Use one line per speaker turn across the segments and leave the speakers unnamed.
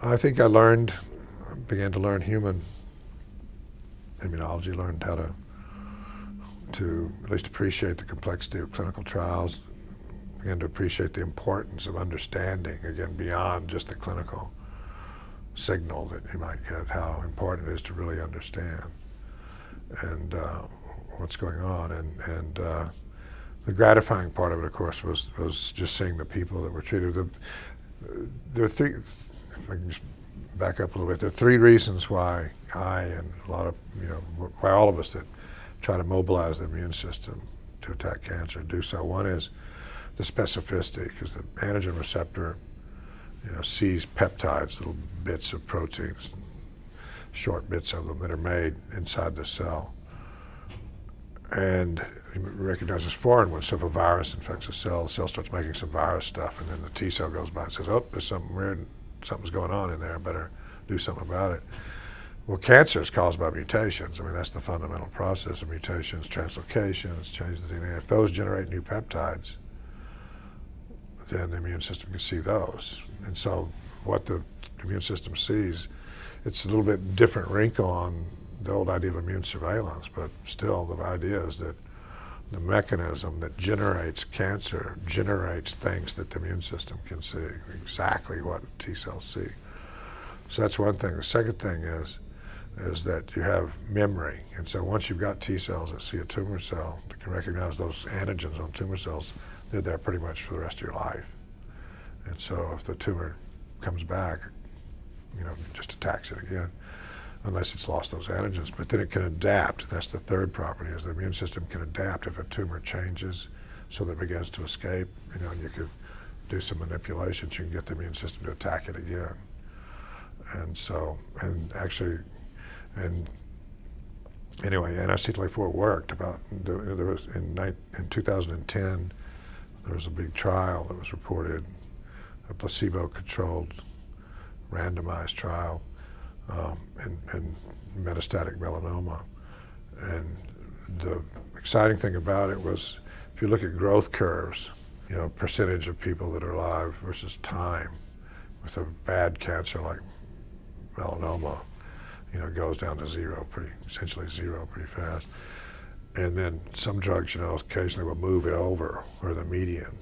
I think I began to learn human immunology, learned how to at least appreciate the complexity of clinical trials, began to appreciate the importance of understanding, again, beyond just the clinical signal that you might get, how important it is to really understand and what's going on. And the gratifying part of it, of course, was just seeing the people that were treated. There are three, if I can just back up a little bit, there are three reasons why I and a lot of, why all of us that try to mobilize the immune system to attack cancer do so. One is the specificity, because the antigen receptor, sees peptides, little bits of proteins, short bits of them that are made inside the cell, and it recognizes foreign ones. So if a virus infects a cell, the cell starts making some virus stuff, and then the T cell goes by and says, oh, there's something weird, something's going on in there, I better do something about it. Well, cancer is caused by mutations. I mean, that's the fundamental process of mutations, translocations, change the DNA. If those generate new peptides, then the immune system can see those. And so what the immune system sees, it's a little bit different wrinkle on the old idea of immune surveillance, but still the idea is that the mechanism that generates cancer generates things that the immune system can see, exactly what T cells see. So that's one thing. The second thing is that you have memory. And so once you've got T cells that see a tumor cell, that can recognize those antigens on tumor cells, they're there pretty much for the rest of your life. And so if the tumor comes back, just attacks it again, unless it's lost those antigens. But then it can adapt. That's the third property, is the immune system can adapt if a tumor changes so that it begins to escape, and you can do some manipulations, you can get the immune system to attack it again. And so, anyway, anti-CTLA-4 worked. There was in 2010, there was a big trial that was reported, a placebo-controlled, randomized trial in metastatic melanoma. And the exciting thing about it was, if you look at growth curves, percentage of people that are alive versus time, with a bad cancer like melanoma, it goes down to essentially zero pretty fast. And then some drugs, occasionally will move it over, or the median,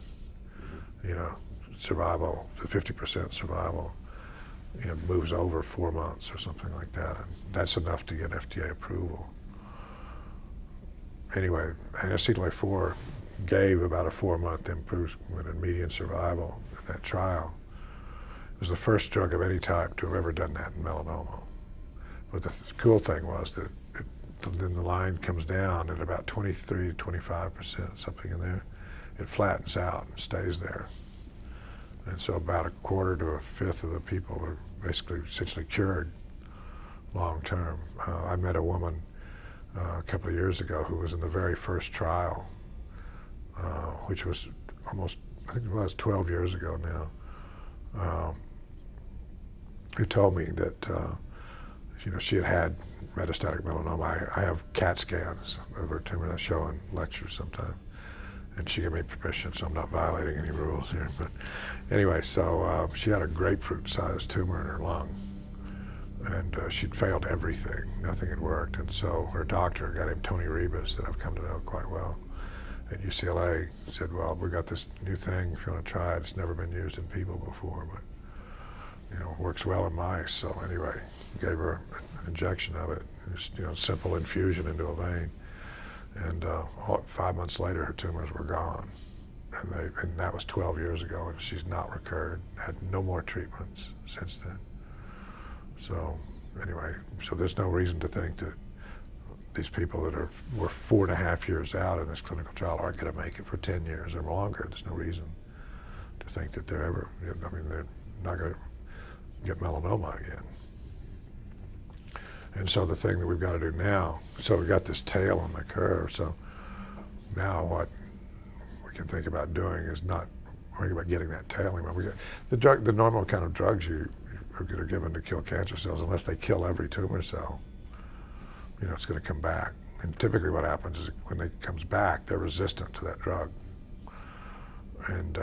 survival, the 50% survival, moves over 4 months or something like that. And that's enough to get FDA approval. Anyway, anti-CTLA-4 gave about a 4-month improvement in median survival in that trial. It was the first drug of any type to have ever done that in melanoma. But the cool thing was that then the line comes down at about 23 to 25%, something in there. It flattens out and stays there. And so about a quarter to a fifth of the people are basically essentially cured long term. I met a woman a couple of years ago who was in the very first trial, which was almost, I think it was 12 years ago now, who told me that she had metastatic melanoma. I have CAT scans of her tumor I show in lectures sometimes. And she gave me permission, so I'm not violating any rules here. But anyway, so she had a grapefruit-sized tumor in her lung. And she'd failed everything. Nothing had worked. And so her doctor, a guy named Tony Rebus, that I've come to know quite well, at UCLA, said, well, we got this new thing, if you want to try it. It's never been used in people before, but works well in mice. So anyway, gave her an injection of it, just, simple infusion into a vein. And 5 months later, her tumors were gone. And that was 12 years ago, and she's not recurred, had no more treatments since then. So anyway, so there's no reason to think that these people that were 4.5 years out in this clinical trial aren't going to make it for 10 years or longer. There's no reason to think that they're not going to get melanoma again. And so the thing that we've got to do now, so we've got this tail on the curve, so now what we can think about doing is not worrying about getting that tail anymore. The normal kind of drugs you are given to kill cancer cells, unless they kill every tumor cell, it's going to come back. And typically what happens is when it comes back, they're resistant to that drug. And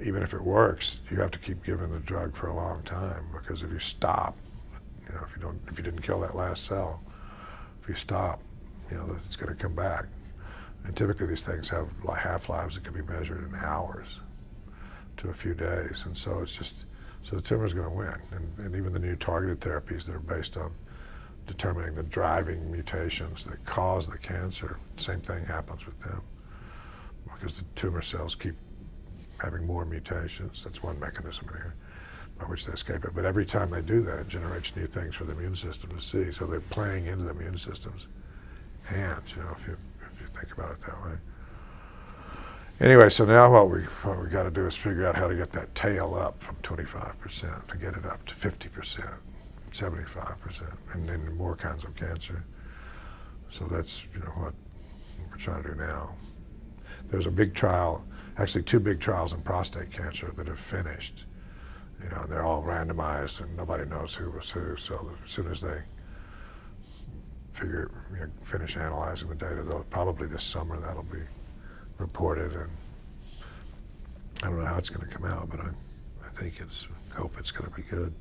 even if it works, you have to keep giving the drug for a long time, because if you stop, if you didn't kill that last cell, if you stop, it's going to come back. And typically these things have half-lives that can be measured in hours to a few days. And so so the tumor's going to win. And even the new targeted therapies that are based on determining the driving mutations that cause the cancer, same thing happens with them, because the tumor cells keep having more mutations. That's one mechanism in here by which they escape it. But every time they do that, it generates new things for the immune system to see. So they're playing into the immune system's hands, if you think about it that way. Anyway, so now what we got to do is figure out how to get that tail up from 25% to get it up to 50%, 75%, and then more kinds of cancer. So that's what we're trying to do now. There's a big trial, actually 2 big trials in prostate cancer that have finished. And they're all randomized, and nobody knows who was who. So as soon as they finish analyzing the data, though, probably this summer that'll be reported, and I don't know how it's going to come out, but I hope it's going to be good.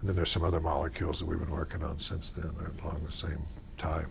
And then there's some other molecules that we've been working on since then, along the same type.